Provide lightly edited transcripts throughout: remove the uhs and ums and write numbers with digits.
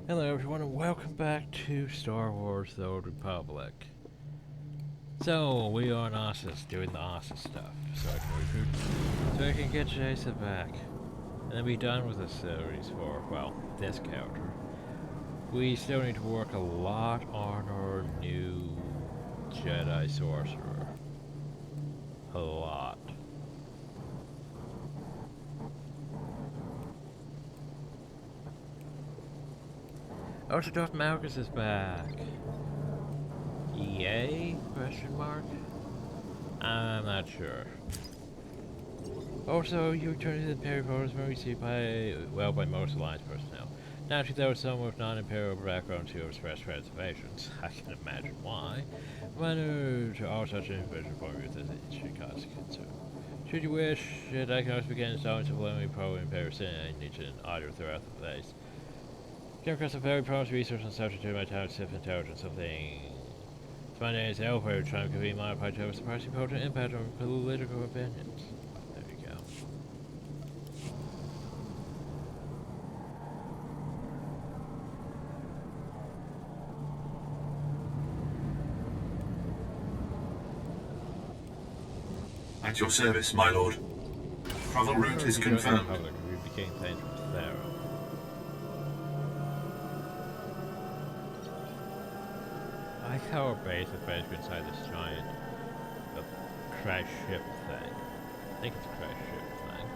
Hello everyone and welcome back to Star Wars The Old Republic. So, we are in Ossus, doing the Ossus stuff, so I can get Jaesa back. And then be done with the series for, well, this character. We still need to work a lot on our new Jedi Sorcerer. A lot. Oh, so Darth Malgus is back. Yay? Question mark? I'm not sure. Also, you returned to the Imperial photos were received by most Alliance personnel. Naturally, there were some with non-Imperial backgrounds who expressed reservations. I can imagine why. Minor to all such individual point of view that it should cause concern. Should you wish, I can also begin installing subliminally pro Imperial signage and audio throughout the place. Came across a very promising resource on subject to my town Sith intelligence something. My name is Elfware, trying to be modified to have a surprisingly potent impact on political opinions. There you go. At your service, my lord. Travel route is confirmed. We became things with Thera. I like how our base is basically inside this giant crash ship thing. I think it's a crash ship thing.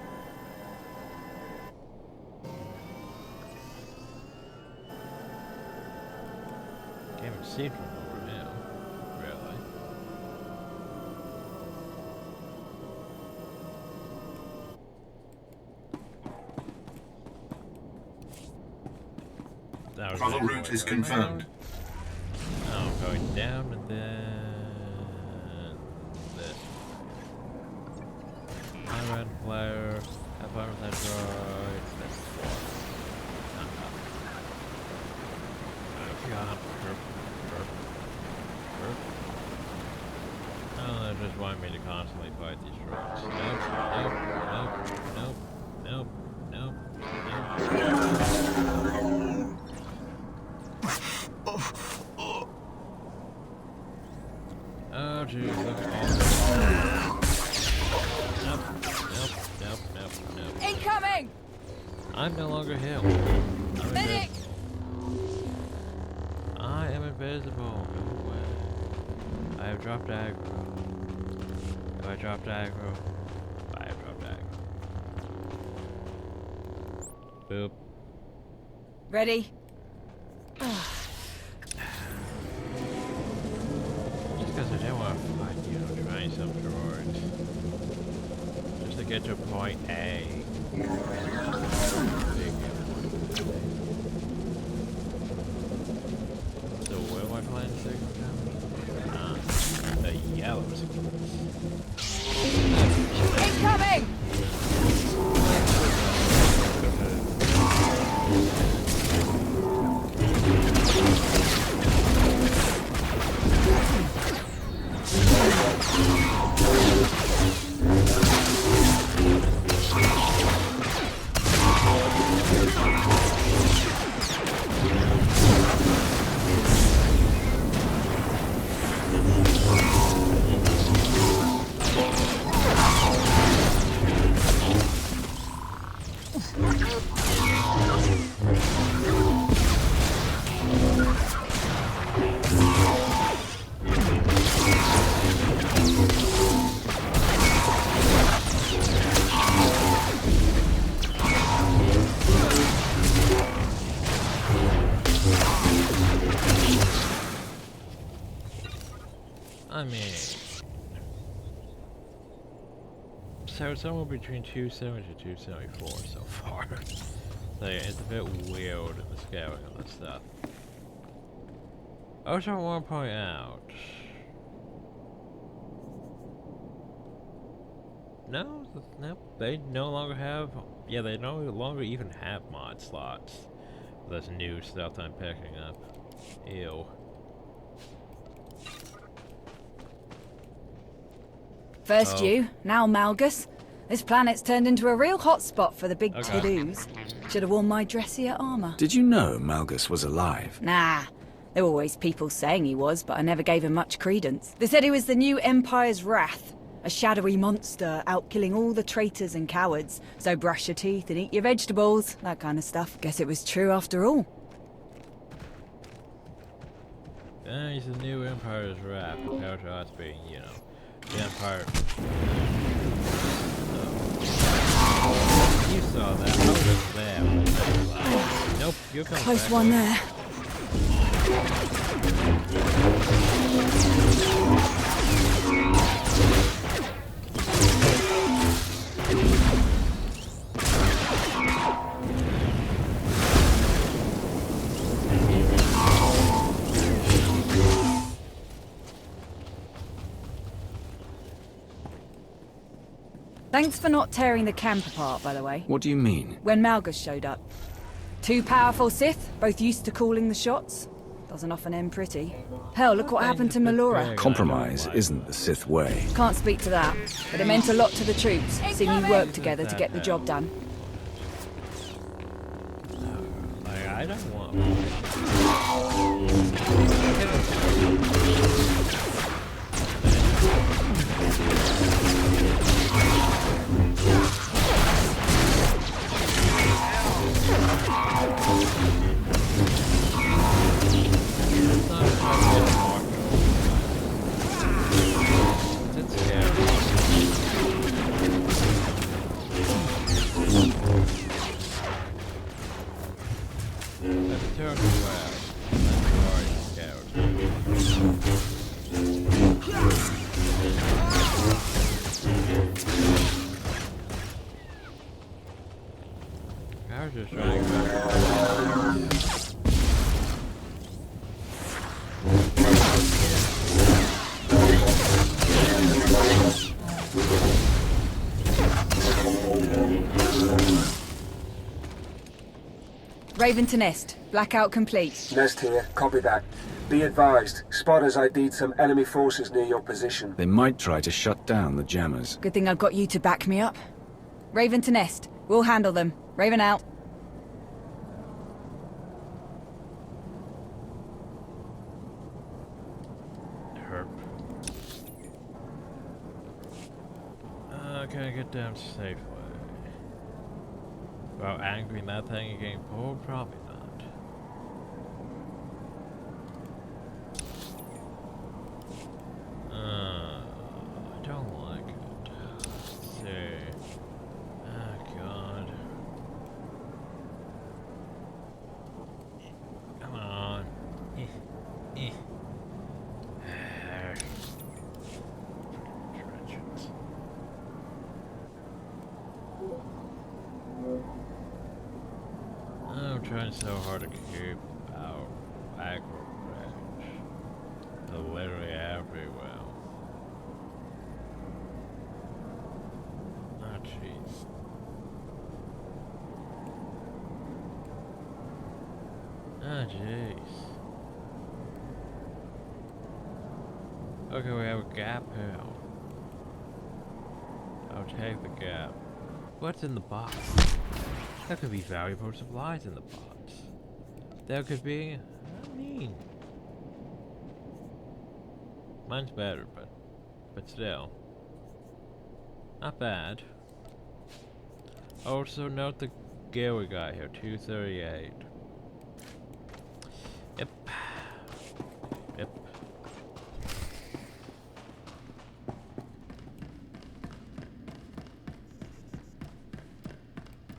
Can't even see from over now, really. Travel route is confirmed. Now I'm going down and then this. I ran flare, have fun with that droid, this one. Oh god, Oh, they just want me to constantly fight these droids. Nope. Oh geez, look at all this. Nope. Incoming! I'm no longer him. Medic! I am invisible. No way. I have dropped aggro. Have I dropped aggro? I have dropped aggro. Boop. Ready? Because I didn't want to fight, trying some droids. Just to get to point A. So where am I playing signal now? The yellow signal. Incoming! I mean, so it's somewhere between 270 to 274 so far. So yeah, it's a bit weird in the scaling of this stuff. Also, I want to point out. No, they no longer have. Yeah, they no longer even have mod slots for this new stuff I'm picking up. Ew. First you, now Malgus. This planet's turned into a real hotspot for the big Okay. to-dos. Should have worn my dressier armor. Did you know Malgus was alive? Nah. There were always people saying he was, but I never gave him much credence. They said he was the new Empire's wrath. A shadowy monster out killing all the traitors and cowards. So brush your teeth and eat your vegetables. That kind of stuff. Guess it was true after all. He's the new Empire's wrath compared to us being, you know, the Empire. You saw that. I was there. Nope, you're coming Close back. one there. Thanks for not tearing the camp apart, by the way. What do you mean? When Malgus showed up. Two powerful Sith, both used to calling the shots. Doesn't often end pretty. Hell, look what happened to Melora. Compromise isn't the Sith way. Can't speak to that, but it meant a lot to the troops, seeing you work together to get the job done. Like, I don't want. I was just trying to Raven to Nest. Blackout complete. Nest here. Copy that. Be advised, spotters ID'd some enemy forces near your position. They might try to shut down the jammers. Good thing I've got you to back me up. Raven to Nest. We'll handle them. Raven out. hurt. Can I get down safely? Well, angering that thing and getting pulled? Probably not. I don't like it. Let's see. Oh, God. Come on. Trenches. I'm trying so hard to keep out aggro range. They're literally everywhere. Oh, jeez. Oh, jeez. Okay, we have a gap here. I'll take the gap. What's in the box? There could be valuable supplies in the box. There could be... I mean... Mine's better, but still. Not bad. Also note the gear we got here, 238. Yep. Yep.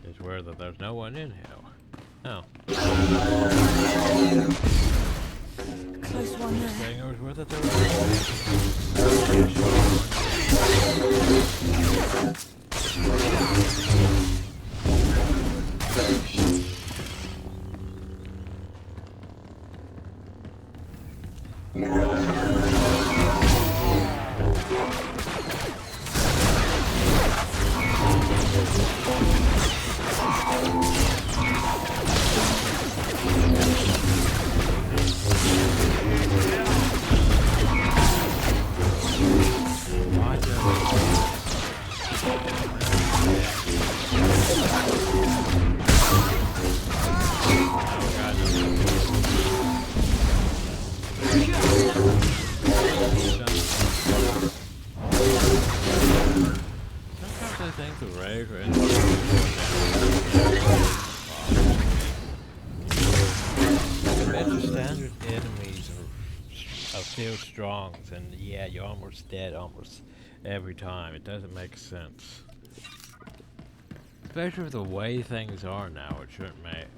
It's weird that there's no one in here. Oh. Close one there. Saying it was worth it there. bet the standard enemies are still strong, and yeah, you're almost dead almost every time. It doesn't make sense. Especially with the way things are now, it shouldn't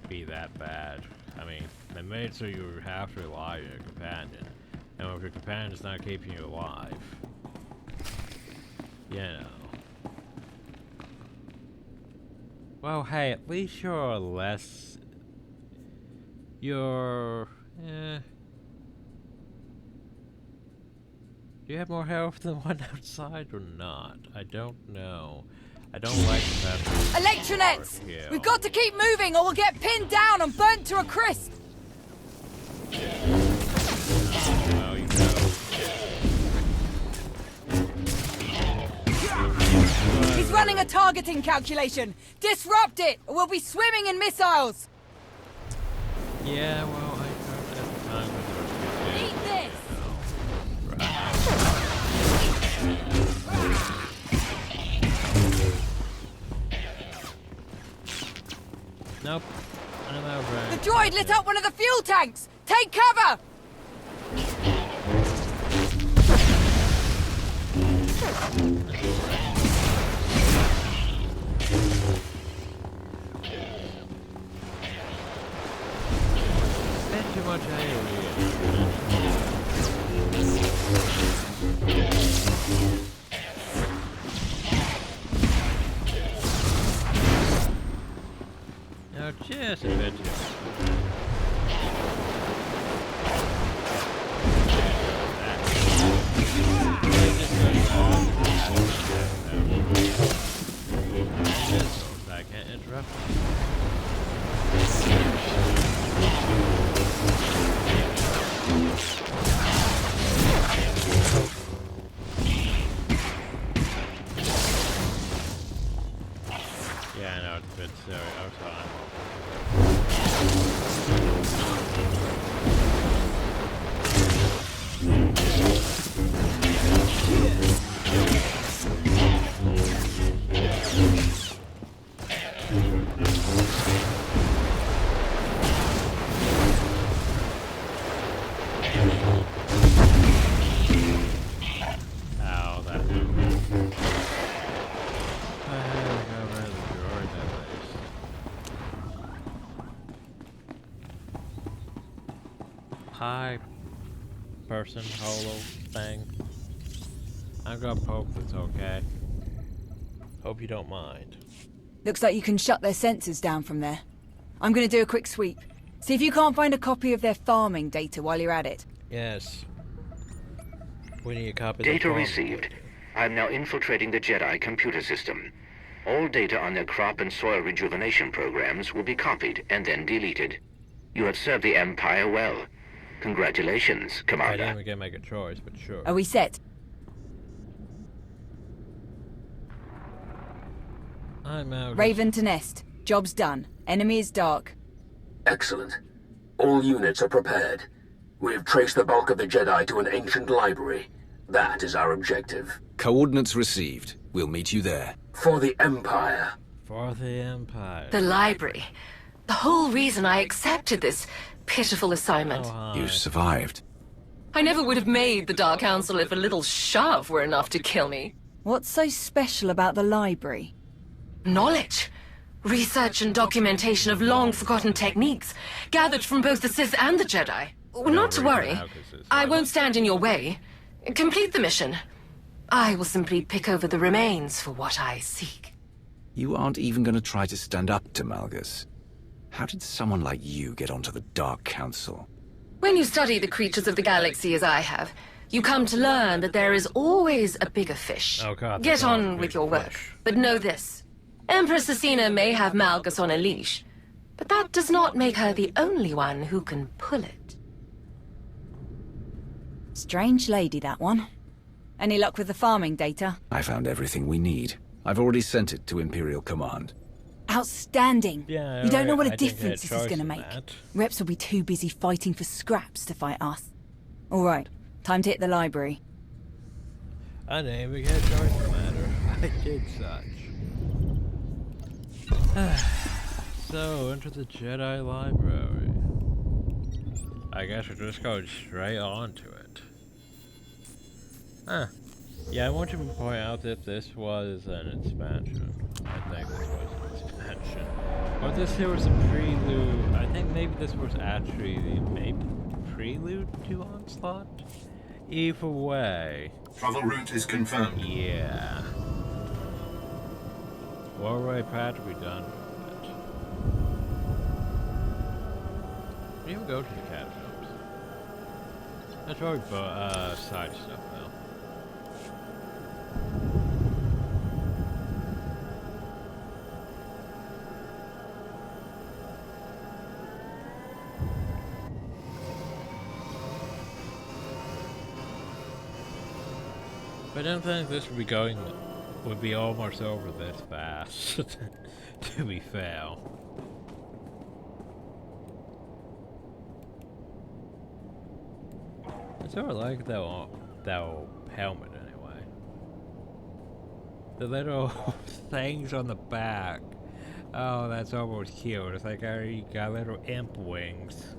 be that bad. I mean, they made it so you have to rely on your companion. And if your companion's not keeping you alive, you know. Well, hey, at least you're less... You're... Do you have more health than the one outside or not? I don't know. I don't like that. Electronets! We've got to keep moving or we'll get pinned down and burnt to a crisp! Well, you know. He's running a targeting calculation! Disrupt it, or we'll be swimming in missiles! Yeah, well, I don't have the time when there was Eat this! Nope. I'm out of range. The droid lit up one of the fuel tanks! Take cover! Spend too much area. Now just a bit too. I can't interrupt. Yeah, I know it's a bit silly. I was fine. Ow, that Hi, person, holo thing. I'm gonna poke this, okay? Hope you don't mind. Looks like you can shut their sensors down from there. I'm gonna do a quick sweep. See if you can't find a copy of their farming data while you're at it. Yes. We need a copy. Data received. I'm now infiltrating the Jedi computer system. All data on their crop and soil rejuvenation programs will be copied and then deleted. You have served the Empire well. Congratulations, I Commander. didn't even get to make a choice, but sure. Are we set? I'm out. Raven to nest. Job's done. Enemy is dark. Excellent. All units are prepared. We have traced the bulk of the Jedi to an ancient library. That is our objective. Coordinates received. We'll meet you there. For the Empire. For the Empire. The library. The whole reason I accepted this pitiful assignment. Oh, hi. You survived. I never would have made the Dark Council if a little shove were enough to kill me. What's so special about the library? Knowledge. Research and documentation of long-forgotten techniques, gathered from both the Sith and the Jedi. Not to worry. I won't stand in your way. Complete the mission. I will simply pick over the remains for what I seek. You aren't even going to try to stand up to Malgus. How did someone like you get onto the Dark Council? When you study the creatures of the galaxy as I have, you come to learn that there is always a bigger fish. Oh God, Get that's always on a with big your work. fish. But know this. Empress Asina may have Malgus on a leash, but that does not make her the only one who can pull it. Strange lady, that one. Any luck with the farming data? I found everything we need. I've already sent it to Imperial Command. Outstanding. Yeah, you don't know what I a didn't get difference this is choice going to in make. that. Reps will be too busy fighting for scraps to fight us. All right, time to hit the library. I didn't even get a choice in the matter. I did such. So, into the Jedi library. I guess we're just going straight on to it. Huh. Yeah, I want you to point out that this was an expansion. I think this was an expansion. Or this here was a prelude. I think maybe this was actually the prelude to Onslaught? Either way. Travel route is confirmed. Yeah. We're already practically done with it. We didn't even go to the catacombs. That's probably side stuff now. But I don't think this would be almost over this fast, to be fair. I sort of like that helmet anyway. The little things on the back. Oh, that's almost cute. It's like I got little imp wings.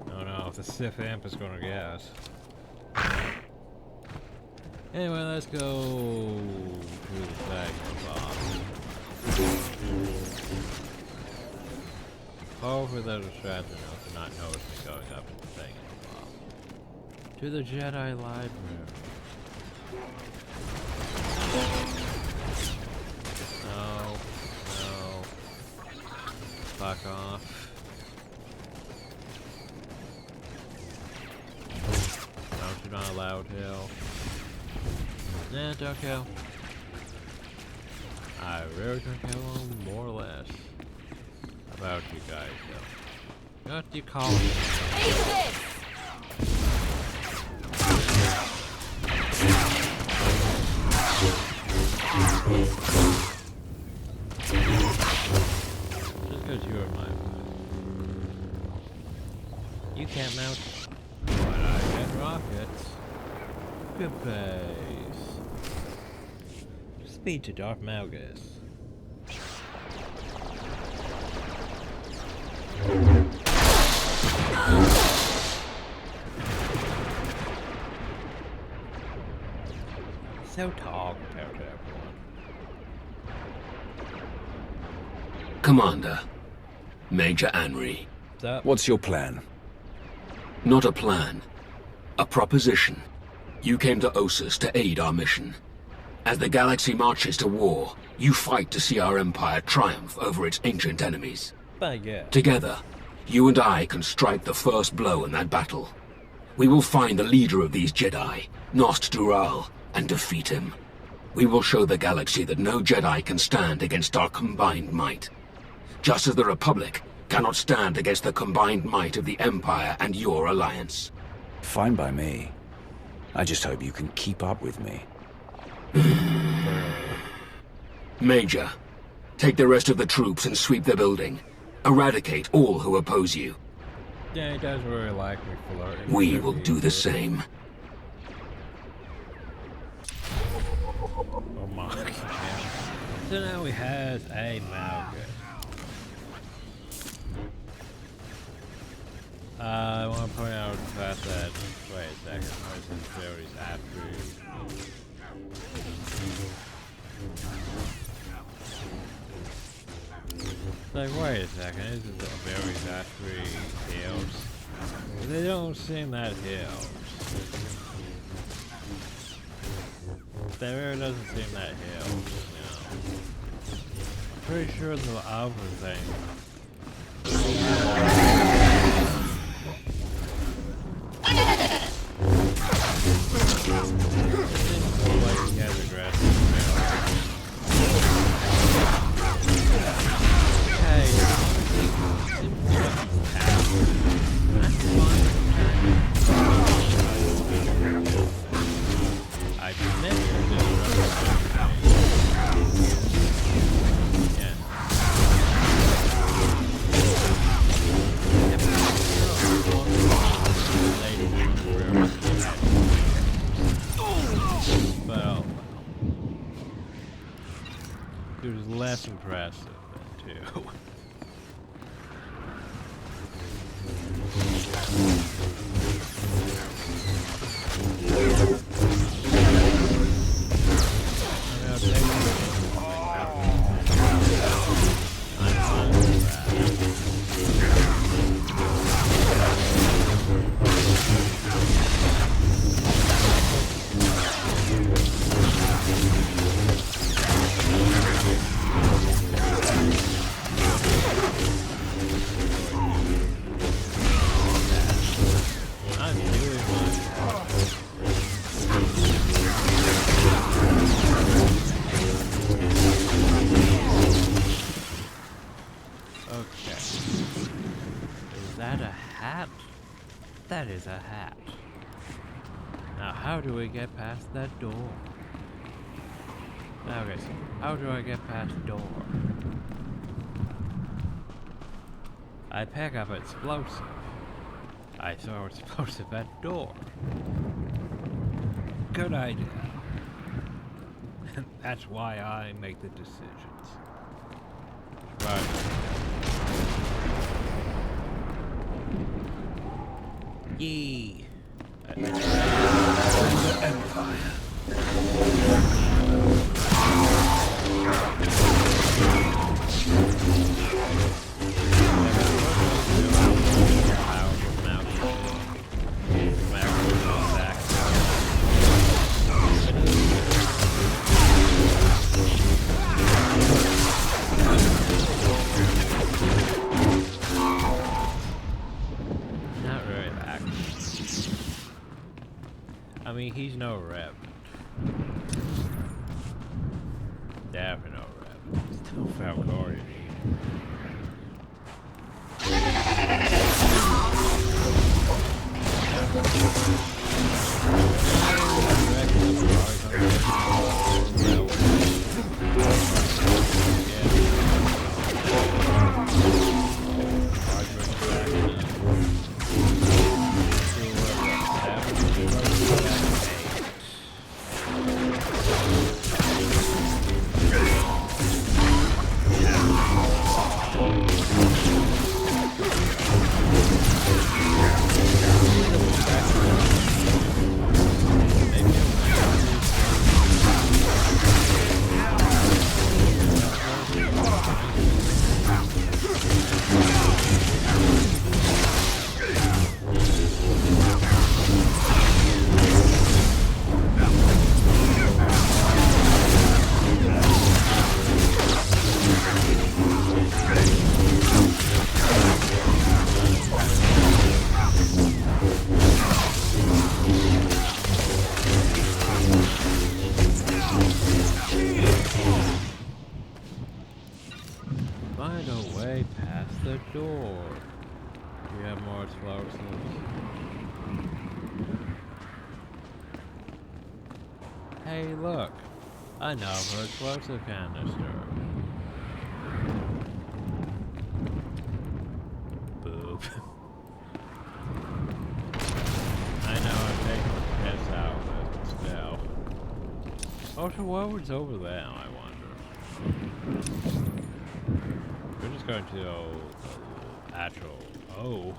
I don't know if the Sith imp is gonna get us. Anyway, let's go to the flag box. Hopefully they're distracted enough to not notice me going up to the thing box. To the Jedi Library. No. Fuck off. No, you're not allowed here. Nah, don't kill. I really don't kill them, more or less. About you guys, though. What do you call it? Just because you are my friend. You can't mount, but I get rockets. Good base. Speed to Darth Malgus. So tall compared to everyone. Commander, Major Anri. What's your plan? Not a plan. A proposition. You came to Ossus to aid our mission. As the galaxy marches to war, you fight to see our empire triumph over its ancient enemies. Yeah. Together, you and I can strike the first blow in that battle. We will find the leader of these Jedi, Nost Dural, and defeat him. We will show the galaxy that no Jedi can stand against our combined might. Just as the Republic cannot stand against the combined might of the Empire and your alliance. Fine by me. I just hope you can keep up with me. Major, take the rest of the troops and sweep the building. Eradicate all who oppose you. Yeah, he doesn't really like me flirting. We will do the same. Oh my god. So now he has a Malgus. I want to point out the fact that, wait a second, where's his theories after? Like, wait a second, this is a very after hills. They don't seem that hills. That really doesn't seem that hills, you know. I'm pretty sure the other thing. Less impressive than two. that a hat? That is a hat. Now, how do we get past that door? Okay, so how do I get past the door? I pick up explosive. I throw explosive at door. Good idea. And that's why I make the decisions. Right. Yee. The Empire. Not really back. I mean, he's no rep. Definitely no rep. Still Falcorian. Find a way past the door. Do you have more explosives? Hey, look. Another explosive canister. Boop. I know I'm taking the piss out of this, but still. Oh, so what was over there, I wonder? We're just going to the actual. Oh.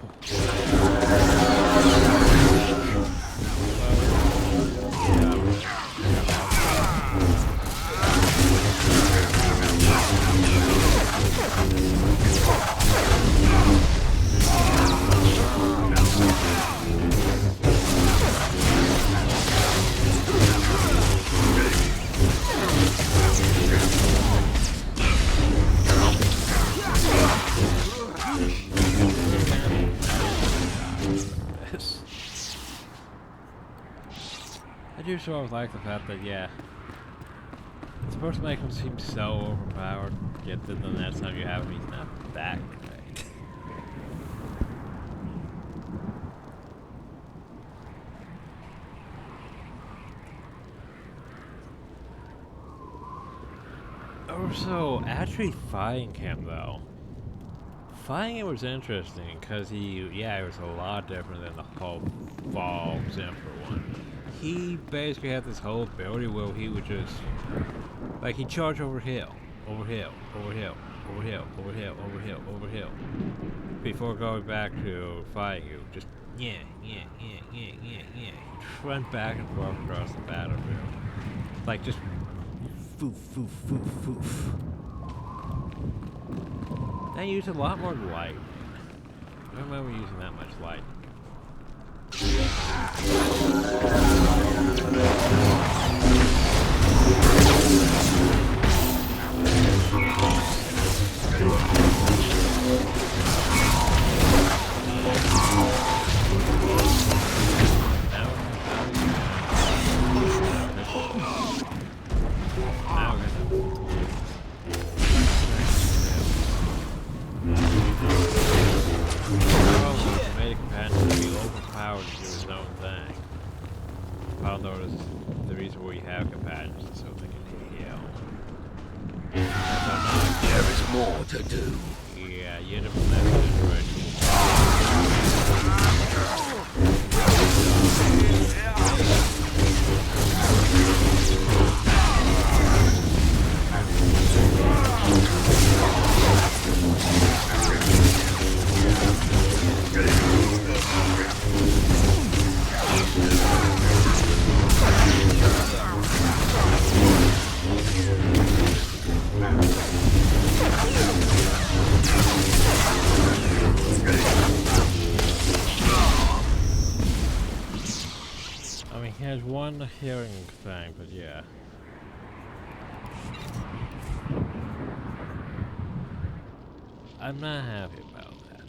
I do sort of like the fact that, yeah, it's supposed to make him seem so overpowered, yet then the next time you have him, he's not that great. Also, actually fighting him, though. Fighting him was interesting, because he was a lot different than the whole Falls Emperor one. He basically had this whole ability where he would just, like, he'd charge over hill, over hill, over hill, over hill, over hill, over hill, over hill, before going back to fight you. Just, he'd run back and forth across the battlefield. Like, just, foof, foof, foof, foof. They used a lot more light. I don't remember using that much light. made a companion to be overpowered to do his own thing. Found out is the reason we have companions is so they can heal. There is more to do. Yeah, you end up in that situation. I mean, he has one hearing thing, but yeah. I'm not happy about that.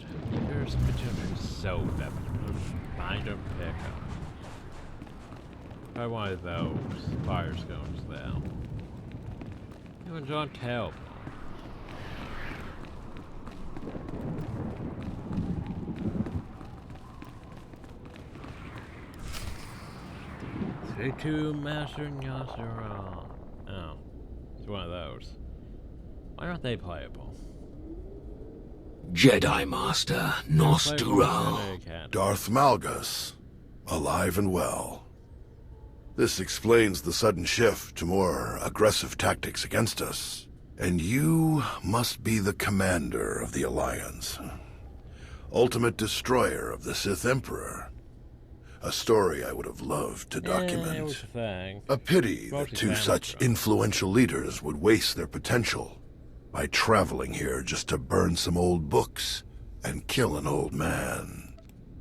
There's potentially so that find a pickup. I wanted those fire stones though. Even John Tell. Say to Master Yasura. Oh, it's one of those. Why aren't they playable? Jedi Master Nostural. Darth Malgus, alive and well. This explains the sudden shift to more aggressive tactics against us. And you must be the commander of the Alliance. Ultimate destroyer of the Sith Emperor. A story I would have loved to document. It was a thing. A pity that two such influential leaders would waste their potential by traveling here just to burn some old books and kill an old man.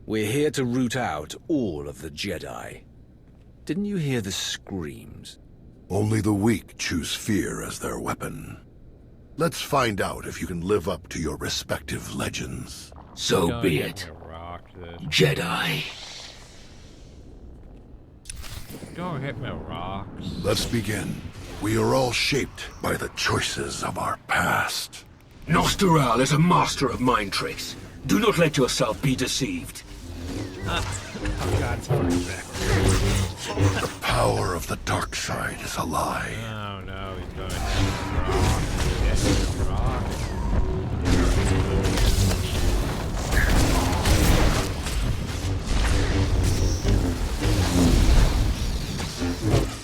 We're here to root out all of the Jedi. Didn't you hear the screams? Only the weak choose fear as their weapon. Let's find out if you can live up to your respective legends. So be it. Jedi. Don't hit me with rocks. Let's begin. We are all shaped by the choices of our past. Nostural is a master of mind tricks. Do not let yourself be deceived. Oh god, it's fucking back. The power of the dark side is a lie. Oh no, he's going to hit the rock.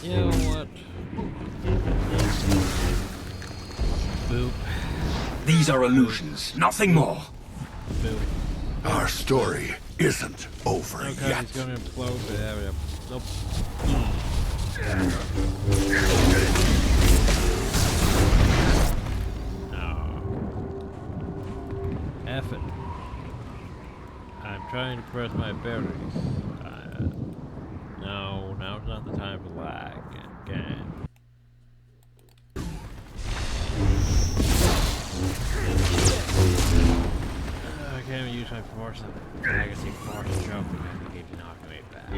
You know what? Boop. These are illusions, nothing more. Boop. Our story isn't over Okay, yet. he's gonna implode the area. Nope. No. F it. I'm trying to press my berries. No, now's not the time for lag again. I can't even use my force. I can see force jump because they keep knocking me back.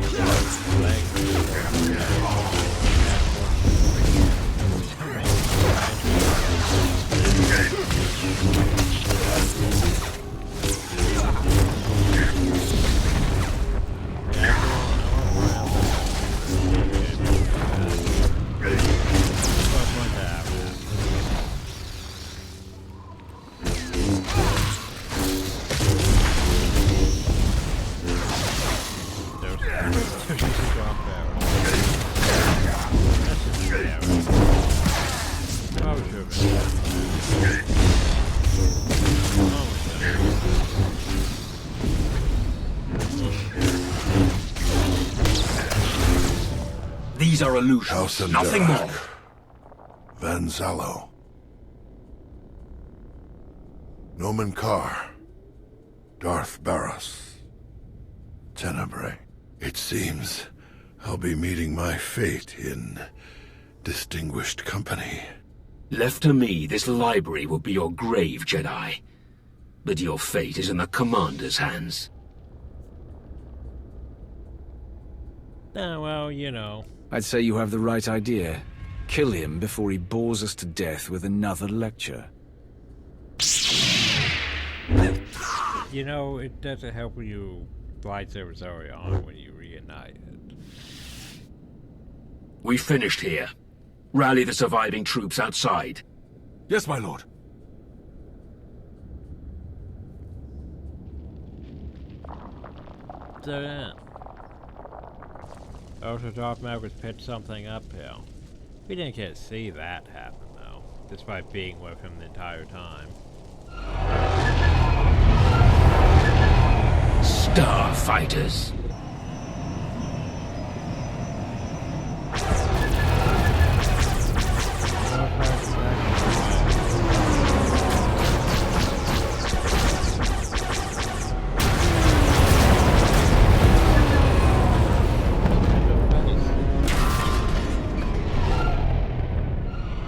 These are illusions, House of nothing Dark. more. Van Zalo. Nomen Carr. Darth Barros. Tenebrae. It seems I'll be meeting my fate in distinguished company. Left to me, this library will be your grave, Jedi. But your fate is in the Commander's hands. Well, you know. I'd say you have the right idea. Kill him before he bores us to death with another lecture. You know, it doesn't help when you lightsaber Zori on when you reunite it. We finished here. Rally the surviving troops outside. Yes, my lord. So yeah. Also, Darth Malgus pitched something uphill. We didn't get to see that happen, though, despite being with him the entire time. Starfighters.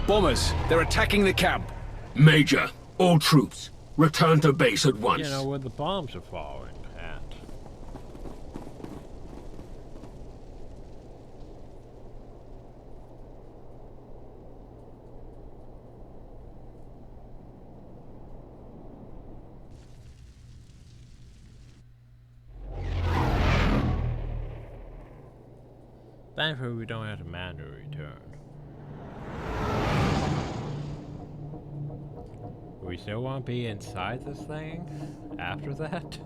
Bombers! They're attacking the camp! Major, all troops, return to base at once. You know, where the bombs are falling at. Thankfully, we don't have to manually return. Do we still want to be inside this thing after that?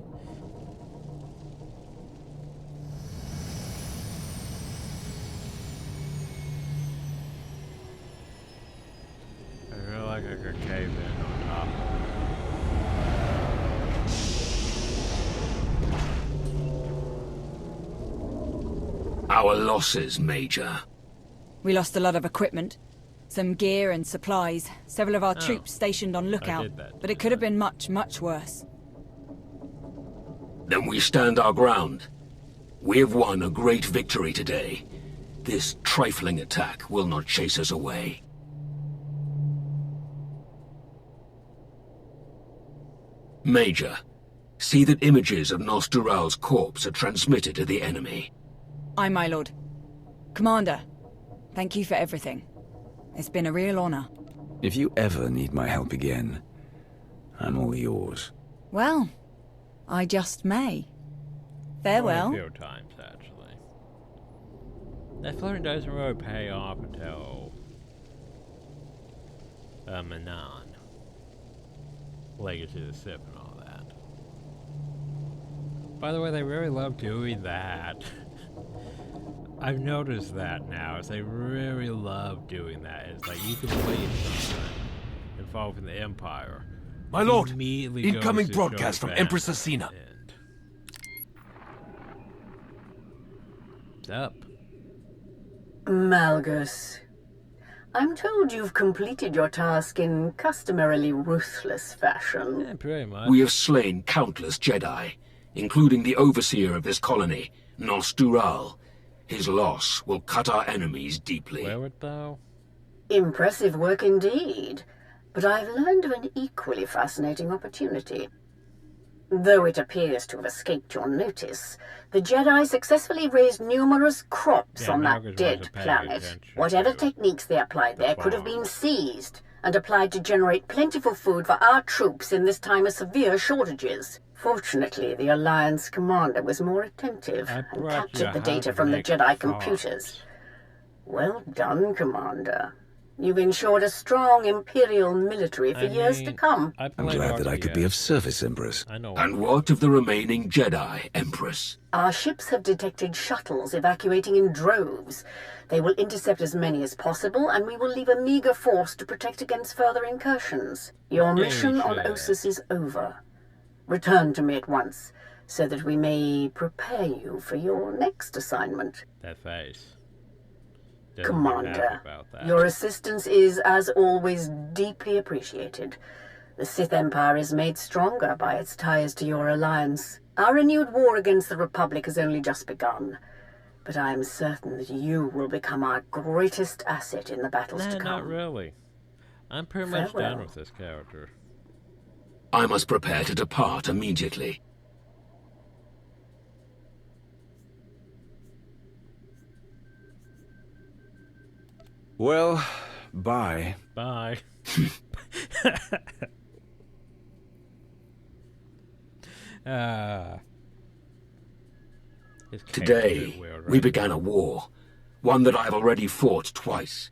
I feel like I could cave in on top of it. Our losses, Major. We lost a lot of equipment. Some gear and supplies. Several of our troops stationed on lookout. But it could have been much, much worse. Then we stand our ground. We have won a great victory today. This trifling attack will not chase us away. Major, see that images of Nostural's corpse are transmitted to the enemy. Aye, my lord. Commander, thank you for everything. It's been a real honor. If you ever need my help again, I'm all yours. Well, I just may. Farewell. A few times, actually. That flirting doesn't really pay off until Manon. Legacy of the Sith and all that. By the way, they really love doing that. I've noticed that now, is they really love doing that. It's like you can play something involving the Empire. My lord, immediately incoming goes to broadcast from Empress Asina. What's up? Malgus, I'm told you've completed your task in customarily ruthless fashion. Yeah, pretty much. We have slain countless Jedi, including the overseer of this colony, Nostural. His loss will cut our enemies deeply. Will it, though? Impressive work indeed, but I've learned of an equally fascinating opportunity. Though it appears to have escaped your notice, the Jedi successfully raised numerous crops on that dead planet. Whatever techniques they applied there could have been seized and applied to generate plentiful food for our troops in this time of severe shortages. Fortunately, the Alliance commander was more attentive and captured the data from the Jedi computers. Well done, Commander. You've ensured a strong Imperial military for years to come. I'm glad that I could be of service, Empress. I know. And what of the remaining Jedi, Empress? Our ships have detected shuttles evacuating in droves. They will intercept as many as possible, and we will leave a meager force to protect against further incursions. Your mission on Ossus is over. Return to me at once, so that we may prepare you for your next assignment. That face. Commander, your assistance is, as always, deeply appreciated. The Sith Empire is made stronger by its ties to your alliance. Our renewed war against the Republic has only just begun, but I am certain that you will become our greatest asset in the battles to come. Not really. I'm pretty much done with this character. I must prepare to depart immediately. Well, bye. Bye. Today, we began a war. One that I've already fought twice.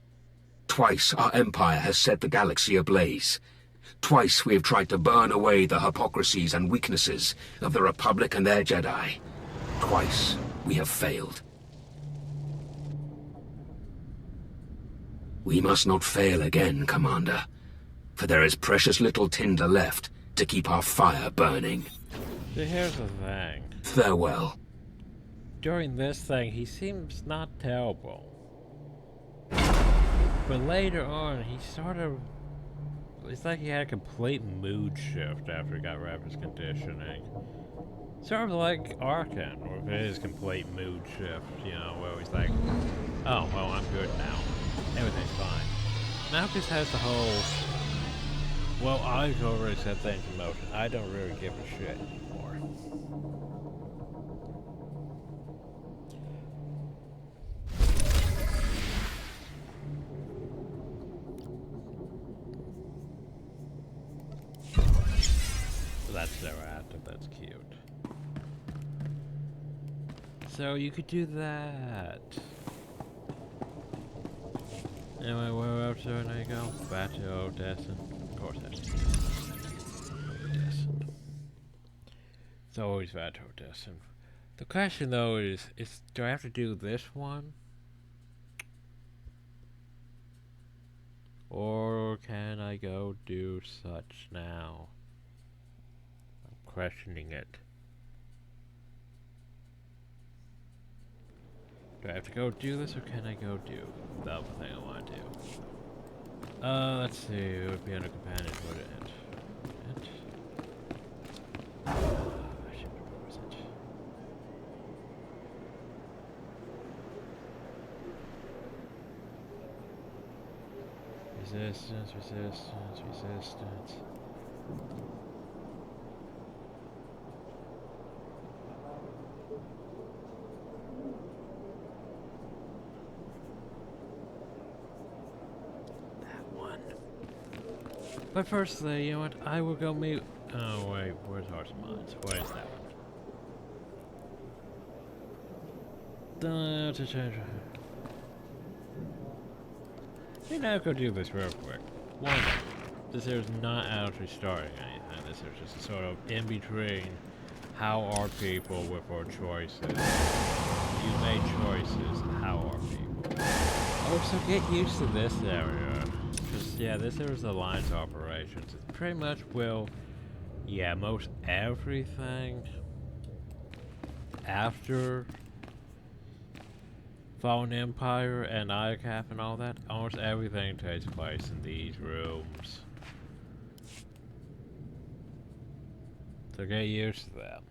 Twice our Empire has set the galaxy ablaze. Twice we have tried to burn away the hypocrisies and weaknesses of the Republic and their Jedi. Twice we have failed. We must not fail again, Commander, for there is precious little tinder left to keep our fire burning. So here's the thing. Farewell. During this thing, he seems not terrible. But later on, he sort of... It's like he had a complete mood shift after he got rid of his conditioning. Sort of like Arkan, with his complete mood shift, you know, where he's like, oh, well, I'm good now. Everything's fine. Malchus has the whole, well, I've already set things in motion. I don't really give a shit anymore. That's their active, that's cute. So you could do that. Anyway, where else do I go? Back to Odessa. Of course that's Odessa. It's always back to Odessa. The question though is do I have to do this one? Or can I go do such now? Questioning it. Do I have to go do this, or can I go do the other thing I want to do? Let's see. It would be under companion, would it? I should remember it. Resistance, resistance, resistance. But firstly, you know what? I will go meet. Oh wait, where's Hearts and Minds? Where is that one? To change. Maybe I'll go do this real quick. One, this is not actually starting anything. This is just a sort of in between. How are people with our choices? You made choices. How are people? Also, get used to this area. Yeah, this is Alliance operations. It pretty much will, yeah, most everything after Fallen Empire and ICAP and all that, almost everything takes place in these rooms. So get used to that.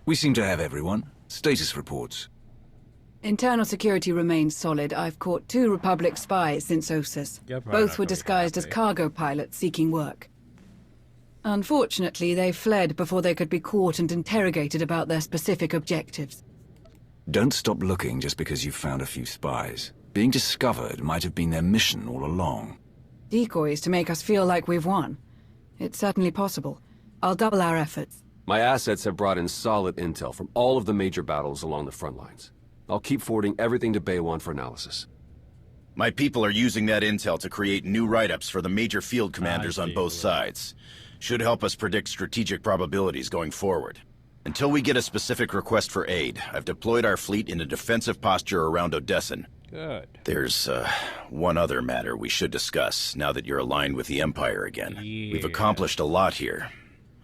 We seem to have everyone. Status reports. Internal security remains solid. I've caught 2 Republic spies since Ossus. Both were disguised as cargo pilots seeking work. Unfortunately, they fled before they could be caught and interrogated about their specific objectives. Don't stop looking just because you've found a few spies. Being discovered might have been their mission all along. Decoys to make us feel like we've won. It's certainly possible. I'll double our efforts. My assets have brought in solid intel from all of the major battles along the front lines. I'll keep forwarding everything to Bioware for analysis. My people are using that intel to create new write-ups for the major field commanders on both sides. Should help us predict strategic probabilities going forward. Until we get a specific request for aid, I've deployed our fleet in a defensive posture around Odessan. Good. There's one other matter we should discuss now that you're aligned with the Empire again. Yeah. We've accomplished a lot here.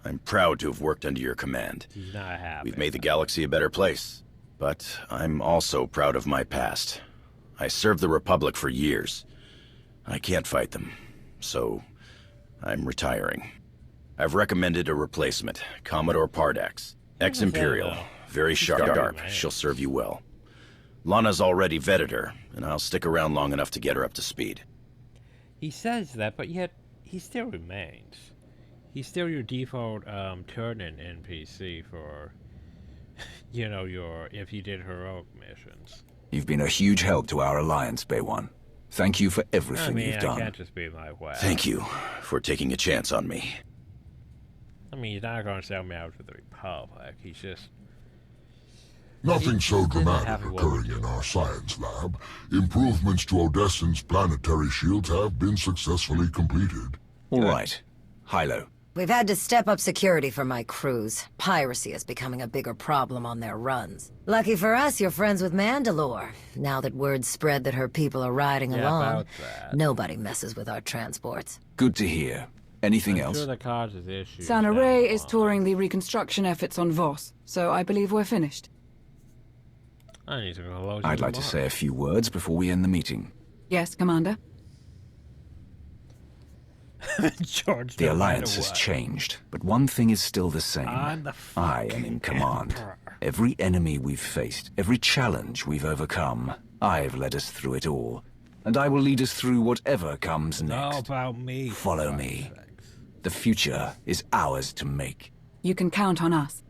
I'm proud to have worked under your command. He's not happy. We've made the galaxy a better place. But I'm also proud of my past. I served the Republic for years. I can't fight them, so I'm retiring. I've recommended a replacement, Commodore Pardax. Ex-Imperial, very sharp. She'll serve you well. Lana's already vetted her, and I'll stick around long enough to get her up to speed. He says that, but yet he still remains. He's still your default turn-in NPC for, you know, if you did heroic missions. You've been a huge help to our alliance, Baywan. Thank you for everything you've I done. can't just be like, wow. Thank you for taking a chance on me. I mean, you're not going to sell me out to the Republic. He's just... Nothing so dramatic happy what occurring in our science lab. Improvements to Odessan's planetary shields have been successfully completed. All right. Hilo. We've had to step up security for my crews. Piracy is becoming a bigger problem on their runs. Lucky for us, you're friends with Mandalore. Now that word's spread that her people are riding along, nobody messes with our transports. Good to hear. Anything else? Sure that causes issues. Sana Ray is touring the reconstruction efforts on Voss, so I believe we're finished. I'd like to say a few words before we end the meeting. Yes, Commander? The Alliance has changed, but one thing is still the same. I am in command. Every enemy we've faced, every challenge we've overcome, I've led us through it all. And I will lead us through whatever comes next. All about me. Follow me. The future is ours to make. You can count on us.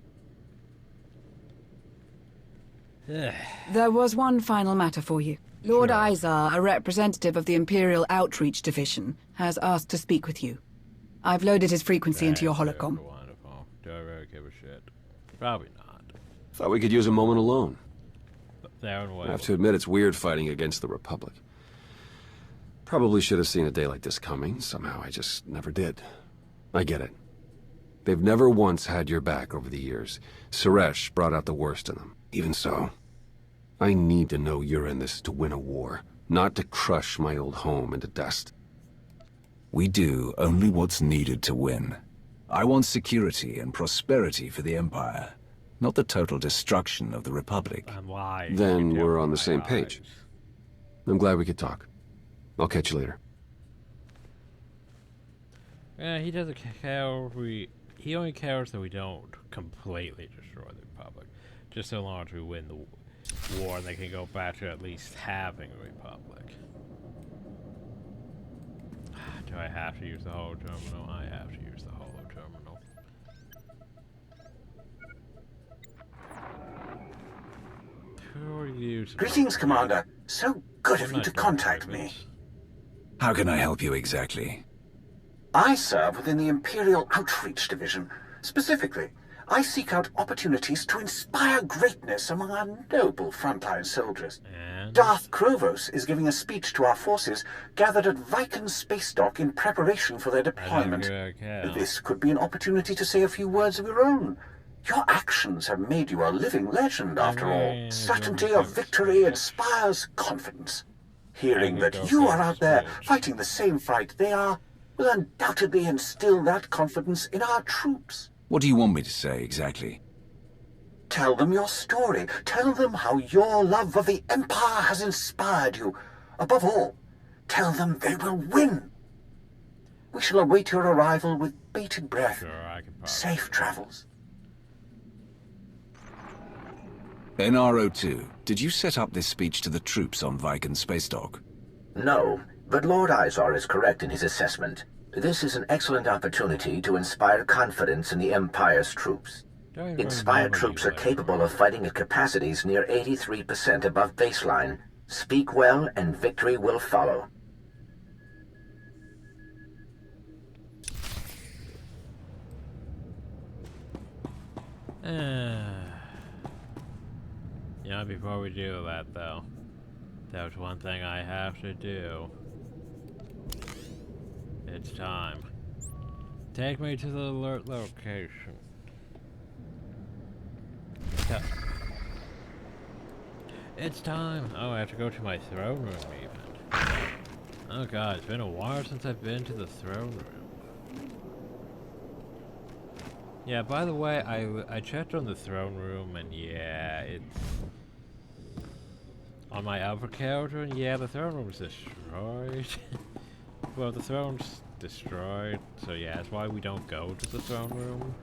There was one final matter for you. Lord Izar, a representative of the Imperial Outreach Division, has asked to speak with you. I've loaded his frequency into your holocom. Wonderful. Do I really give a shit? Probably not. Thought we could use a moment alone. There and I have to admit, it's weird fighting against the Republic. Probably should have seen a day like this coming. Somehow I just never did. I get it. They've never once had your back over the years. Suresh brought out the worst in them. Even so, I need to know you're in this to win a war, not to crush my old home into dust. We do only what's needed to win. I want security and prosperity for the Empire, not the total destruction of the Republic. And why? Then we're on the same page. I'm glad we could talk. I'll catch you later. Yeah, he doesn't care. He only cares that we don't completely destroy the Republic. Just so long as we win the war and they can go back to at least having a Republic. Do I have to use the holo terminal? I have to use the holo terminal. Greetings, Commander. So good of you to contact me. How can I help you exactly? I serve within the Imperial Outreach Division. Specifically, I seek out opportunities to inspire greatness among our noble frontline soldiers. Darth Krovos is giving a speech to our forces gathered at Viken Space Dock in preparation for their deployment. This could be an opportunity to say a few words of your own. Your actions have made you a living legend, after all. Certainty of victory inspires confidence. Hearing that you are out there fighting the same fight they are will undoubtedly instill that confidence in our troops. What do you want me to say, exactly? Tell them your story. Tell them how your love of the Empire has inspired you. Above all, tell them they will win. We shall await your arrival with bated breath. Safe travels. NRO2, did you set up this speech to the troops on Viken Space Dock? No, but Lord Izar is correct in his assessment. This is an excellent opportunity to inspire confidence in the Empire's troops. Inspired troops are capable of fighting at capacities near 83% above baseline. Speak well and victory will follow. Yeah, before we do that though, there's one thing I have to do. It's time. Take me to the alert location. Yeah. It's time. Oh, I have to go to my throne room even. Oh god, it's been a while since I've been to the throne room. Yeah, by the way, I checked on the throne room and yeah, it's on my other character and yeah, the throne room's destroyed. Well, the throne's destroyed, so yeah, that's why we don't go to the throne room.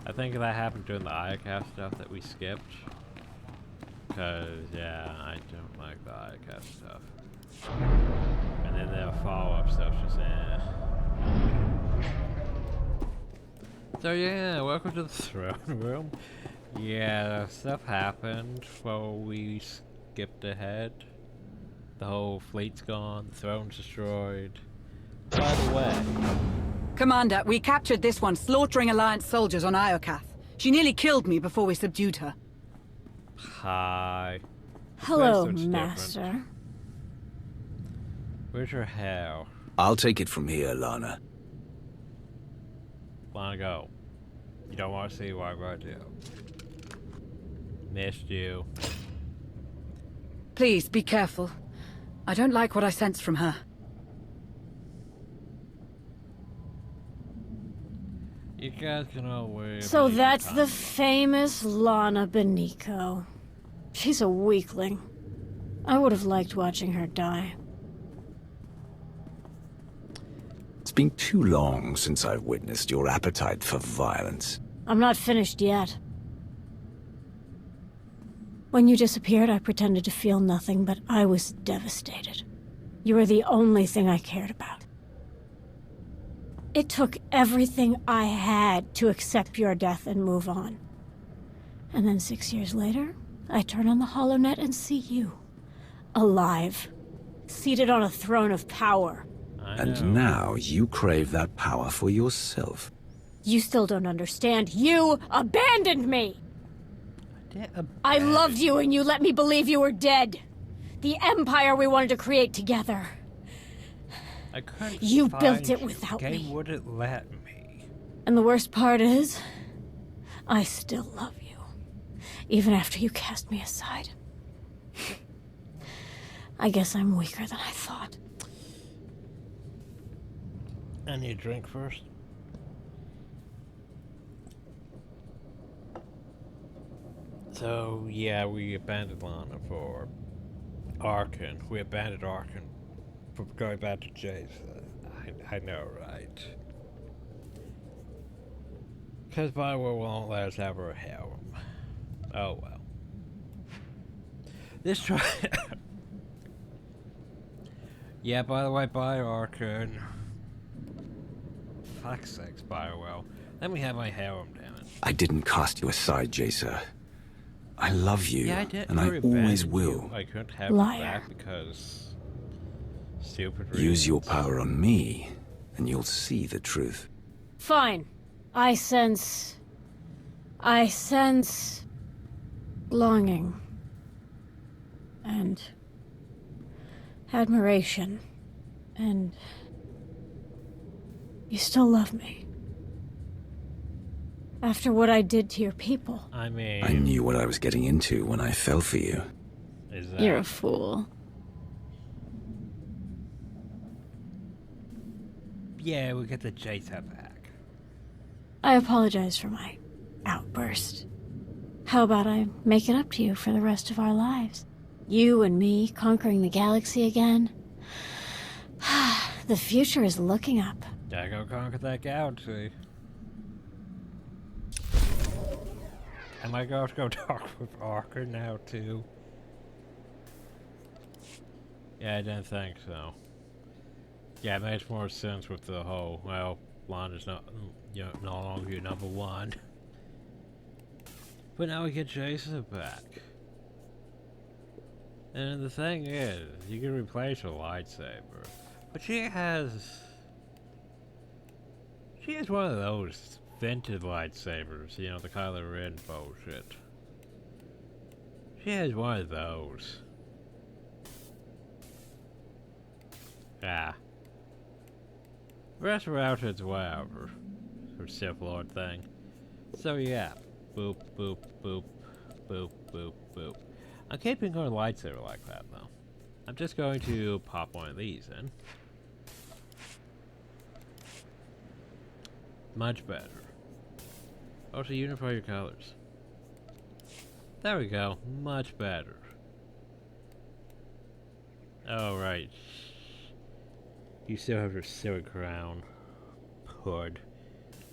I think that happened during the ICAST stuff that we skipped. Cause, yeah, I don't like the ICAST stuff. And then the follow-up stuff just, So yeah, welcome to the throne room. Yeah, stuff happened while we skipped ahead. The whole fleet's gone, the throne's destroyed. By the way... Commander, we captured this one slaughtering Alliance soldiers on Iokath. She nearly killed me before we subdued her. Hi. Hello, Master. Where's your hair? I'll take it from here, Lana. Lana, go. You don't want to see what I'm going to do. Missed you. Please, be careful. I don't like what I sense from her. You guys can always... So that's the famous Lana Beniko. She's a weakling. I would have liked watching her die. It's been too long since I've witnessed your appetite for violence. I'm not finished yet. When you disappeared, I pretended to feel nothing, but I was devastated. You were the only thing I cared about. It took everything I had to accept your death and move on. And then 6 years later, I turn on the HoloNet and see you. Alive. Seated on a throne of power. And now you crave that power for yourself. You still don't understand. You abandoned me! I loved you and you let me believe you were dead. The empire we wanted to create together. I couldn't You built it without me. me. Wouldn't let me. And the worst part is, I still love you. Even after you cast me aside. I guess I'm weaker than I thought. I need a drink first. So, yeah, we abandoned Lana for Arkan. We abandoned Arkan for going back to Jaesa. I know, right? Because Bioware won't let us have our harem. Oh well. This try. Yeah, by the way, Arkan. Fuck's sakes, Bioware. Let me have my harem, damn it. I didn't cast you aside, Jaesa. I love you, yeah, I did and I always will. I couldn't have it back because stupid reasons. Use your power on me, and you'll see the truth. Fine. I sense longing. And admiration. And you still love me. After what I did to your people. I mean... I knew what I was getting into when I fell for you. You're a fool. Yeah, we'll get the Jaesa back. I apologize for my outburst. How about I make it up to you for the rest of our lives? You and me conquering the galaxy again. The future is looking up. Gotta go conquer that galaxy. Am I going to go talk with Arkan now, too? Yeah, I didn't think so. Yeah, it makes more sense with the whole, well, Lana's not, no longer your number one. But now we get Jaesa back. And the thing is, you can replace her lightsaber. But she has one of those vintage lightsabers, you know, the Kylo Ren bullshit. She has one of those. Ah. The rest of her outfit's whatever. Her Sith Lord thing. So yeah. Boop, boop, boop, boop, boop, boop. I'm keeping her lightsaber like that though. I'm just going to pop one of these in. Much better. Also unify your colors. There we go. Much better. Oh right. You still have your silly crown. Hood.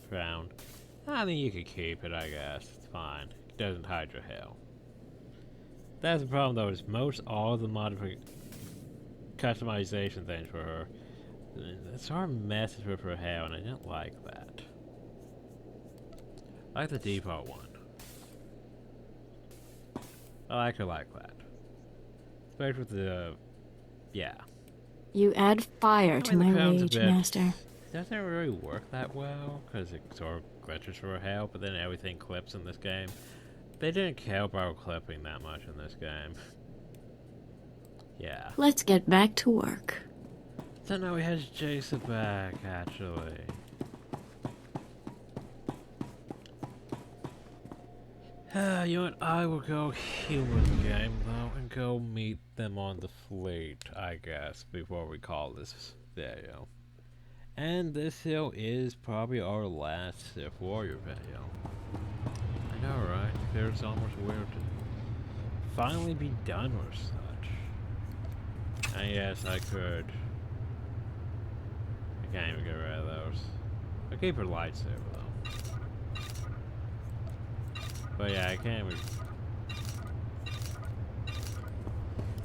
Crown. I mean, you could keep it, I guess. It's fine. It doesn't hide your hair. That's the problem, though, is most all the customization things for her. It's sort of messes with her hair, and I didn't like that. I like the default one. I like her like that. Especially with the yeah. You add fire to my rage, Master. It doesn't really work that well, because it sort of glitches for hell, but then everything clips in this game. They didn't care about clipping that much in this game. Yeah. Let's get back to work. So now we have Jaesa back, actually. You know what? I will go heal the game, though, and go meet them on the fleet, I guess, before we call this video. And this hill is probably our last Sith Warrior video. I know, right? It feels almost weird to finally be done with such. And yes, I could. I can't even get rid of those. I'll keep her lightsaber, though. But yeah, I can't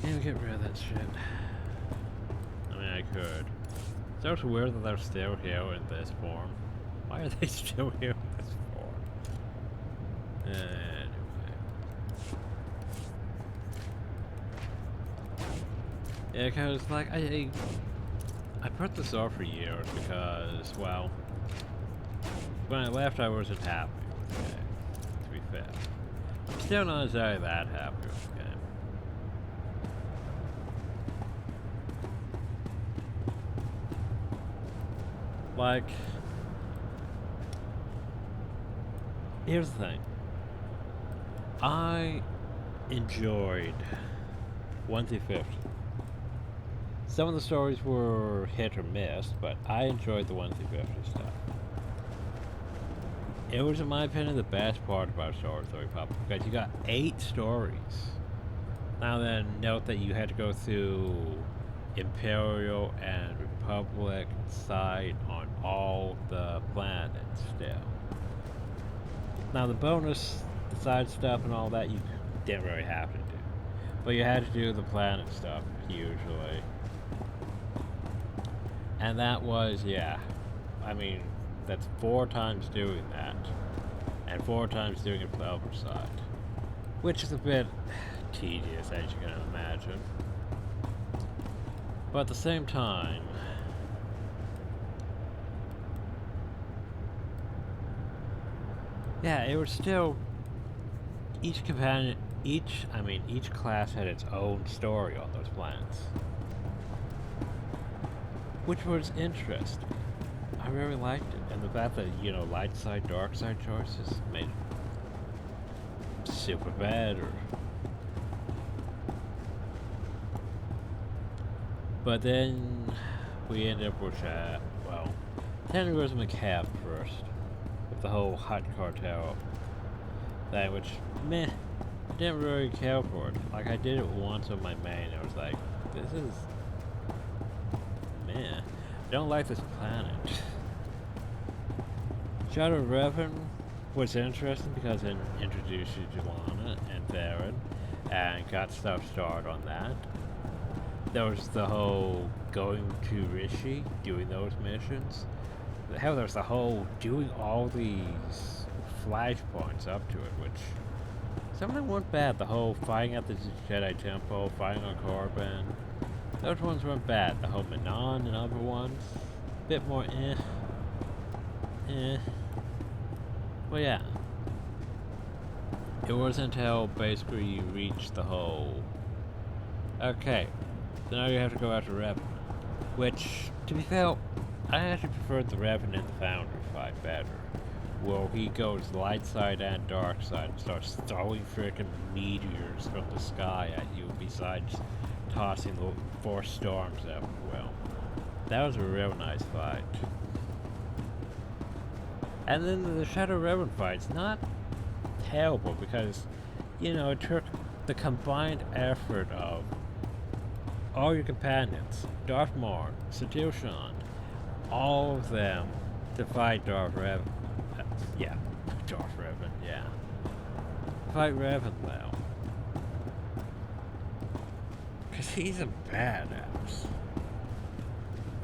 even get rid of that shit. I mean, I could. It's also weird that they're still here in this form. Why are they still here in this form? Anyway. Yeah, because, like, I put this off for years because, well, when I left I wasn't happy with the game, to be fair. I'm still not exactly that happy with the game. Like, here's the thing. I enjoyed 1 through 50. Some of the stories were hit or miss, but I enjoyed the 1 through 50 stuff. It was, in my opinion, the best part about Star Wars The Republic, because you got 8 stories. Now then, note that you had to go through Imperial and Republic side on all the planets still. Now the bonus, the side stuff and all that, you didn't really have to do. But you had to do the planet stuff, usually. And that was, yeah, I mean, that's 4 times doing that. And 4 times doing it for the other side. Which is a bit tedious, as you can imagine. But at the same time, yeah, it was still, each class had its own story on those planets. Which was interesting. I really liked it. And the fact that, you know, light side, dark side choices made it super better. But then we ended up with, well, technically it was McCabe first. With the whole Hut Cartel thing, which, meh, I didn't really care for it. Like, I did it once on my main, I was like, this is, meh. I don't like this planet. Shadow Revan was interesting because it introduced you to Lana and Theron, and got stuff started on that. There was the whole going to Rishi, doing those missions. Hell, there's the whole doing all these flashpoints up to it, which some of them weren't bad. The whole fighting at the Jedi Temple, fighting on Corbin, those ones weren't bad. The whole Manon and other ones, a bit more Well, yeah. It wasn't until basically you reached the whole, okay, so now you have to go after Revan. Which, to be fair, I actually preferred the Revan and the Founder fight better. Where he goes light side and dark side and starts throwing frickin' meteors from the sky at you besides tossing the 4 storms everywhere. That was a real nice fight. And then the Shadow Revan fight's not terrible because, you know, it took the combined effort of all your companions, Darth Maul, Satil Shan, all of them to fight Darth Revan. Yeah, Darth Revan, yeah. Fight Revan now. Because he's a badass.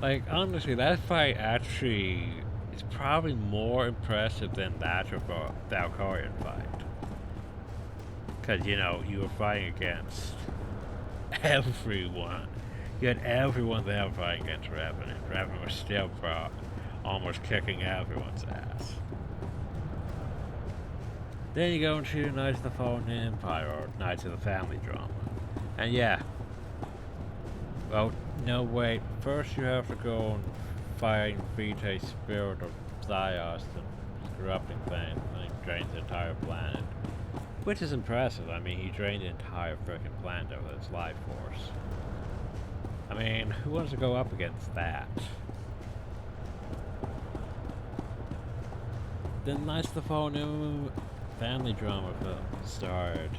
Like, honestly, that fight actually is probably more impressive than that of the Valkyrian fight. Because, you know, you were fighting against everyone. You had everyone there fighting against Revan, and Revan was still almost kicking everyone's ass. Then you go into Knights of the Fallen Empire, or Knights of the Family drama. And yeah. Well, no, wait. First you have to go and fight and defeat a spirit of Zios, the corrupting thing, and he drains the entire planet. Which is impressive. I mean, he drained the entire freaking planet of its life force. I mean, who wants to go up against that? Then Knights of the Fallen family drama film started.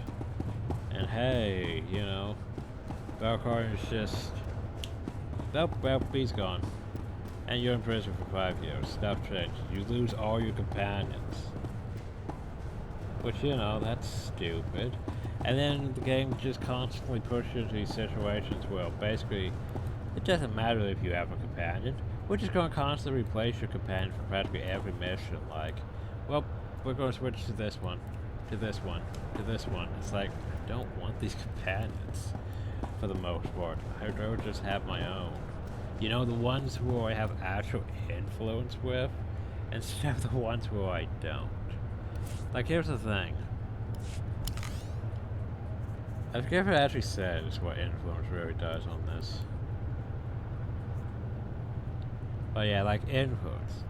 And hey, you know, Valkyrie is just... Well, he's gone. And you're in prison for 5 years. Stuff changed. You lose all your companions. Which, you know, that's stupid. And then the game just constantly pushes these situations where basically it doesn't matter if you have a companion. We're just going to constantly replace your companion for practically every mission. Like, well, we're going to switch to this one, to this one, to this one. It's like, I don't want these companions for the most part. I'd rather just have my own. You know, the ones who I have actual influence with, instead of the ones who I don't. Like, here's the thing. I forget if it actually says what influence really does on this. But yeah, like influence.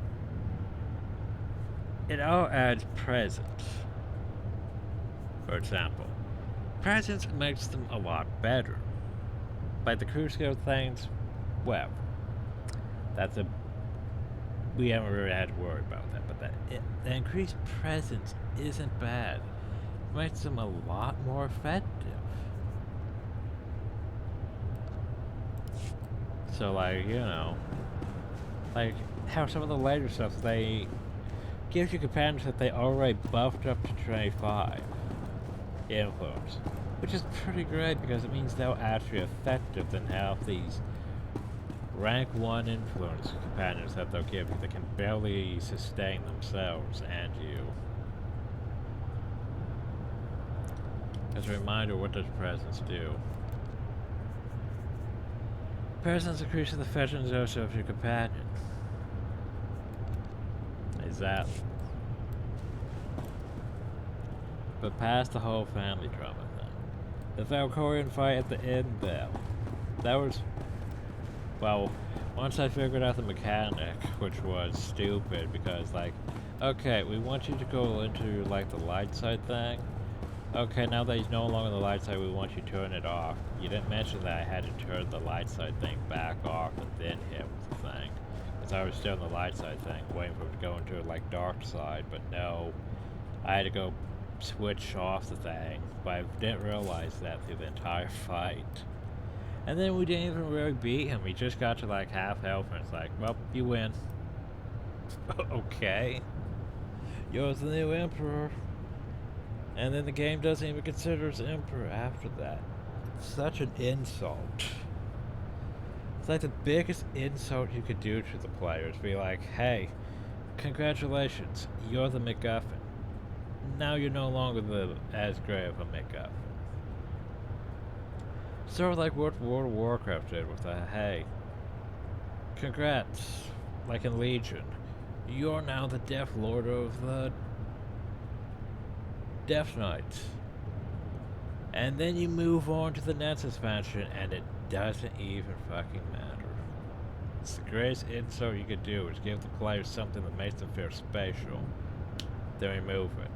It all adds presence. For example, presence makes them a lot better. Like the crew skill things, well, that's a... we haven't really had to worry about that, but the increased presence isn't bad. It makes them a lot more effective. So like, you know, like how some of the later stuff, they give you companions that they already buffed up to 25 influence. Which is pretty great because it means they're actually effective than half these rank 1 influence companions that they'll give you that can barely sustain themselves and you. As a reminder, what does presence do? Presence increases the fetching dose of your companion. Exactly. But past the whole family drama thing. The Valkyrian fight at the end there. That was... well, once I figured out the mechanic, which was stupid because like, okay, we want you to go into like the light side thing. Okay, now that he's no longer the light side, we want you to turn it off. You didn't mention that I had to turn the light side thing back off and then hit with the thing. Because I was still in the light side thing, waiting for it to go into like dark side, but no. I had to go switch off the thing, but I didn't realize that through the entire fight. And then we didn't even really beat him, we just got to like half health and it's like, well, you win. Okay. You're the new emperor. And then the game doesn't even consider us emperor after that. It's such an insult. It's like the biggest insult you could do to the players. Be like, hey, congratulations, you're the MacGuffin. Now you're no longer as great of a MacGuffin. Sort of like what World of Warcraft did with the, hey, congrats, like in Legion. You're now the Death Lord of the Death Knights. And then you move on to the next expansion and it doesn't even fucking matter. It's the greatest insult you could do is give the players something that makes them feel spatial. Then remove it.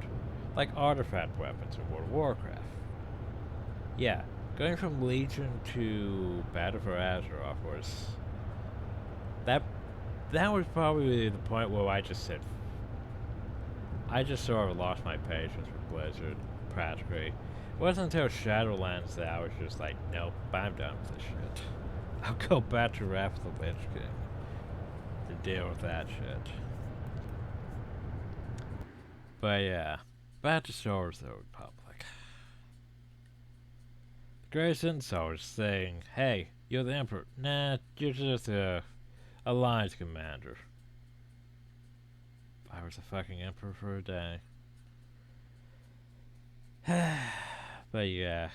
Like artifact weapons in World of Warcraft. Yeah, going from Legion to Battle for Azeroth was... That was probably the point where I just said... I just sort of lost my patience with Blizzard, practically. It wasn't until Shadowlands that I was just like, nope, I'm done with this shit. I'll go back to Wrath of the Lich King to deal with that shit. But yeah, back to Star Wars The Republic. The greatest insult is saying, hey, you're the Emperor. Nah, you're just a Alliance Commander. I was a fucking Emperor for a day. But yeah.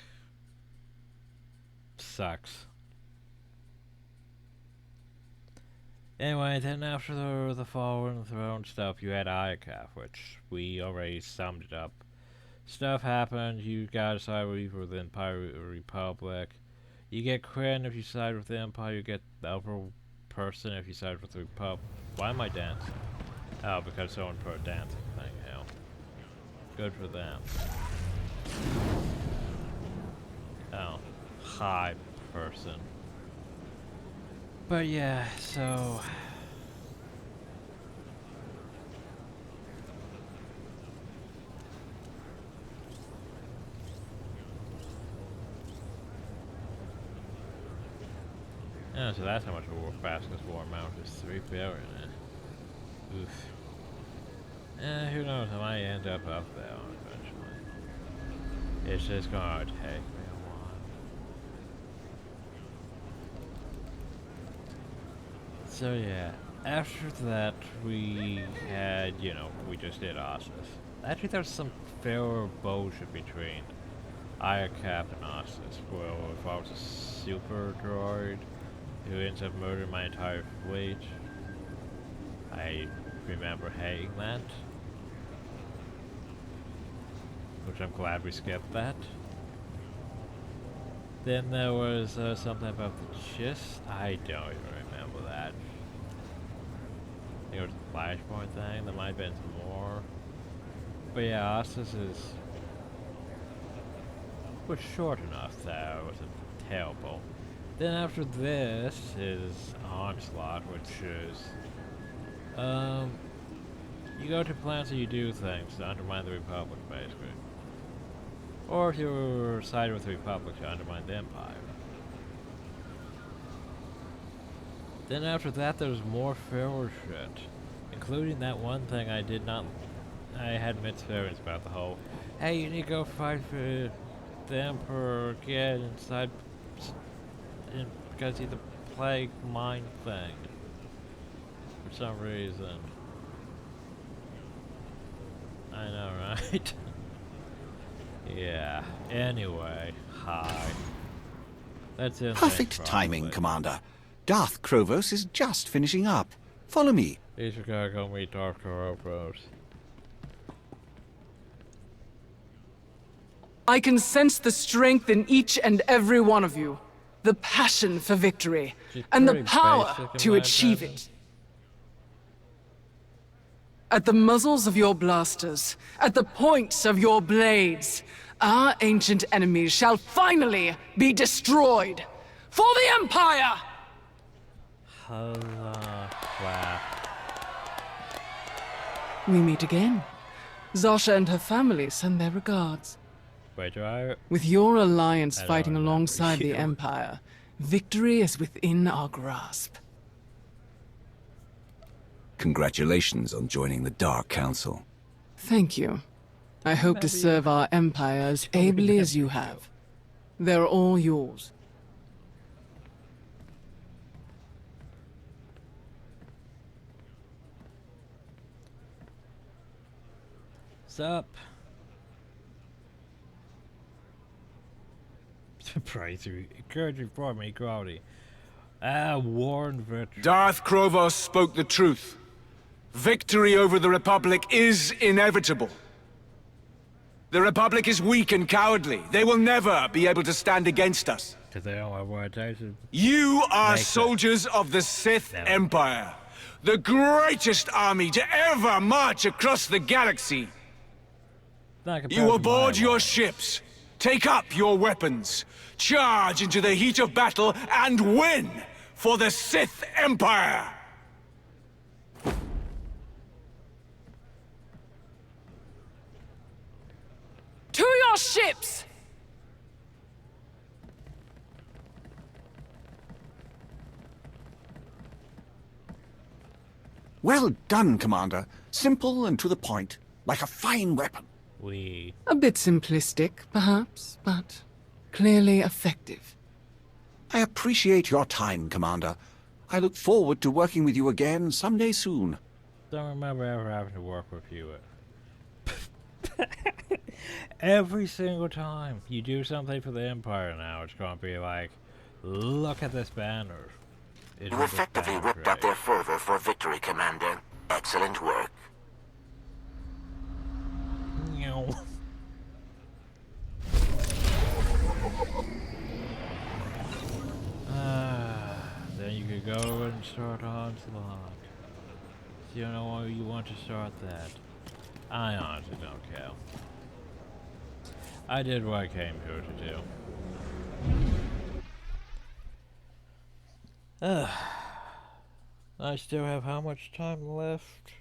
Sucks. Anyway, then after the fall and the throne stuff, you had ICAF, which we already summed it up. Stuff happened, you gotta side with either the Empire or Republic. You get Kryn if you side with the Empire, you get the upper person if you side with the Republic. Why am I dancing? Oh, because someone put a dancing thing out. Good for them. Oh, hi, person. But yeah, so... yeah, so that's how much a fastest war amount is 3 billion. Oof. Who knows, I might end up there eventually. It's just gonna take me a while. So yeah, after that we had, you know, we just did Ossus. Actually there's some fair bullshit between ICAP and Ossus, where if I was a super droid who ends up murdering my entire fleet. I remember hating that. Which I'm glad we skipped that. Then there was something about the Gist. I don't even remember that. I think it was a Flashpoint thing. There might have been some more. But yeah, Ossus was short enough that it wasn't terrible. Then after this is Onslaught, which is you go to planets and you do things to undermine the Republic, basically. Or if you side with the Republic to undermine the Empire. Then after that there's more filler shit. Including that one thing I had mixed feelings about the whole, hey, you need to go fight for the Emperor again inside because he's the plague mind thing. For some reason. I know, right? Yeah. Anyway, hi. That's it. Perfect timing, Commander. Darth Krovos is just finishing up. Follow me. These are gonna go meet Darth Krovos. I can sense the strength in each and every one of you. The passion for victory, and the power to achieve it. At the muzzles of your blasters, at the points of your blades, our ancient enemies shall finally be destroyed. For the Empire! We meet again. Zasha and her family send their regards. Wait, do I... With your alliance fighting alongside the Empire, victory is within our grasp. Congratulations on joining the Dark Council. Thank you. I hope to serve our Empire as ably as you have. They're all yours. Sup? Surprise you. Encouraging for me, equality. Warren veteran. Darth Krovos spoke the truth. Victory over the Republic is inevitable. The Republic is weak and cowardly. They will never be able to stand against us. They don't have what you are soldiers of the Sith Empire. The greatest army to ever march across the galaxy. You will board your ships, take up your weapons, charge into the heat of battle, and win for the Sith Empire! To your ships! Well done, Commander. Simple and to the point, like a fine weapon. A bit simplistic, perhaps, but clearly effective. I appreciate your time, Commander. I look forward to working with you again someday soon. Don't remember ever having to work with you. Every single time you do something for the Empire now, it's gonna be like, look at this banner. You effectively whipped up their fervor for victory, Commander. Excellent work. Then you could go and start onslaught. You don't know why you want to start that. I honestly don't care. I did what I came here to do. I still have how much time left?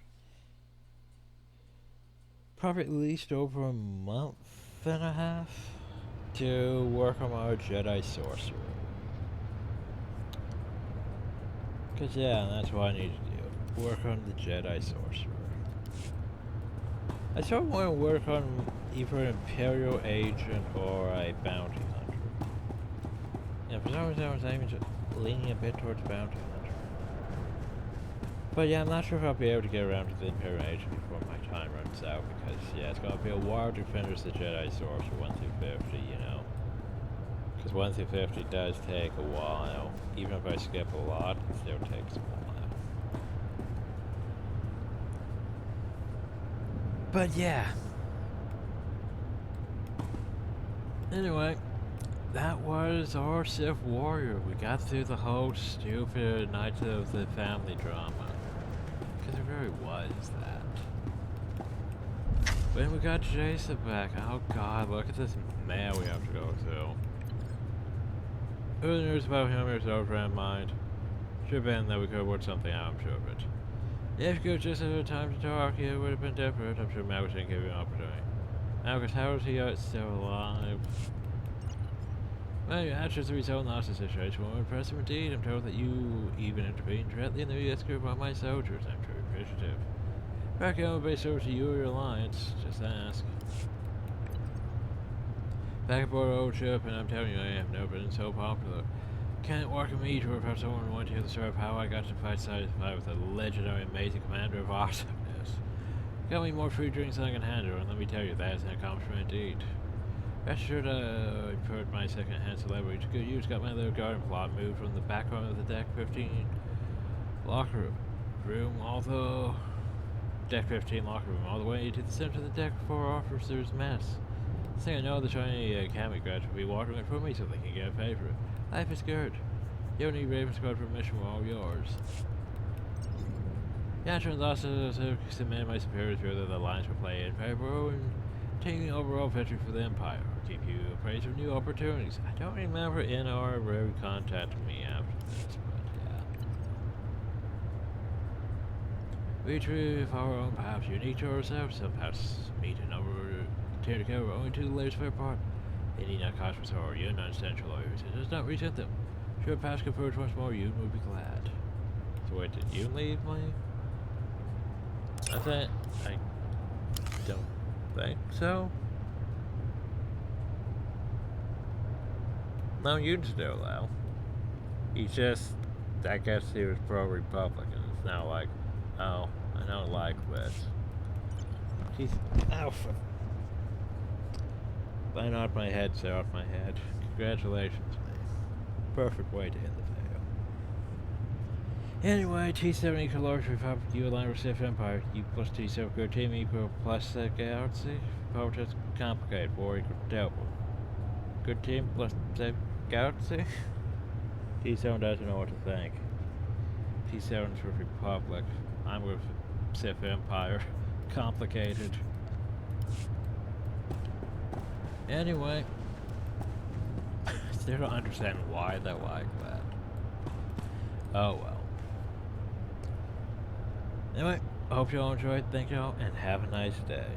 Probably at least over a month and a half to work on my Jedi Sorcerer. Cause yeah, that's what I need to do. Work on the Jedi Sorcerer. I sort of want to work on either an Imperial Agent or a Bounty Hunter. Yeah, for some reason I was aiming to leaning a bit towards Bounty Hunter. But yeah, I'm not sure if I'll be able to get around to the Imperial Agent before my time runs out, because yeah, it's gonna be a while to finish the Jedi Sorcerer 1 through 50, you know. Because 1 through 50 does take a while. Even if I skip a lot, it still takes a while. But yeah. Anyway, that was our Sith Warrior. We got through the whole stupid Knights of the Family drama. Because it really was that. When we got Jaesa back, oh god, look at this mail we have to go through. Who knows about him is over in mind. Should have been that we could have worked something out, I'm sure of it. If you just had time to talk, it would have been different. I'm sure Magus didn't give you an opportunity. Magus, how is he still alive? Well, your actions to resolve the Nazi situation were impressive indeed. I'm told that you even intervened directly in the U.S. group by my soldiers. I'm truly appreciative. Back home, based over to you or your alliance. Just ask. Back aboard our old ship, and I'm telling you, I have never been so popular. Can't walk a meter without someone wanting to hear the story of how I got to fight side to side with the legendary, amazing commander of awesomeness. Got me more free drinks than I can handle, and let me tell you, that is an accomplishment indeed. Rest assured, I put my second-hand celebrity to good use. Got my little garden plot moved from the back room of the Deck 15 locker room, Deck 15 locker room, all the way to the center of the deck before officers' mess. The thing I know, the shiny Academy grads will be watering it for me so they can get a favorite. Life is good. You don't need Raven Squad permission, we're all yours. Yeah, it turns out to submit my superiors feel that the Alliance will play in favor and taking overall victory for the Empire. I'll keep you appraised of new opportunities. I don't remember NR really contacted me after this, but yeah. We truly our own paths, unique to ourselves. Some paths meet and over tear together only to the latest fair part. They need not cost us or you non-essential lawyers. It does not resent them. Should pass converge once more, you would be glad. So wait, did you leave me? I don't think so. No, you'd still allow. He's just, I guess he was pro-Republican. It's now like, oh, I don't like this. He's alpha. I knocked my head, so off my head. Congratulations, man. Perfect way to end the video. Anyway, T70 Colors Republic, you align with Sith Empire. U plus T7 good team equal plus the galaxy. Power test complicated, war equal double. Good team plus the galaxy? T7 doesn't know what to think. T7 is with Republic. I'm with Sith Empire. Complicated. Anyway, I still don't understand why they're like that. Oh well. Anyway, I hope y'all enjoyed. Thank y'all, and have a nice day.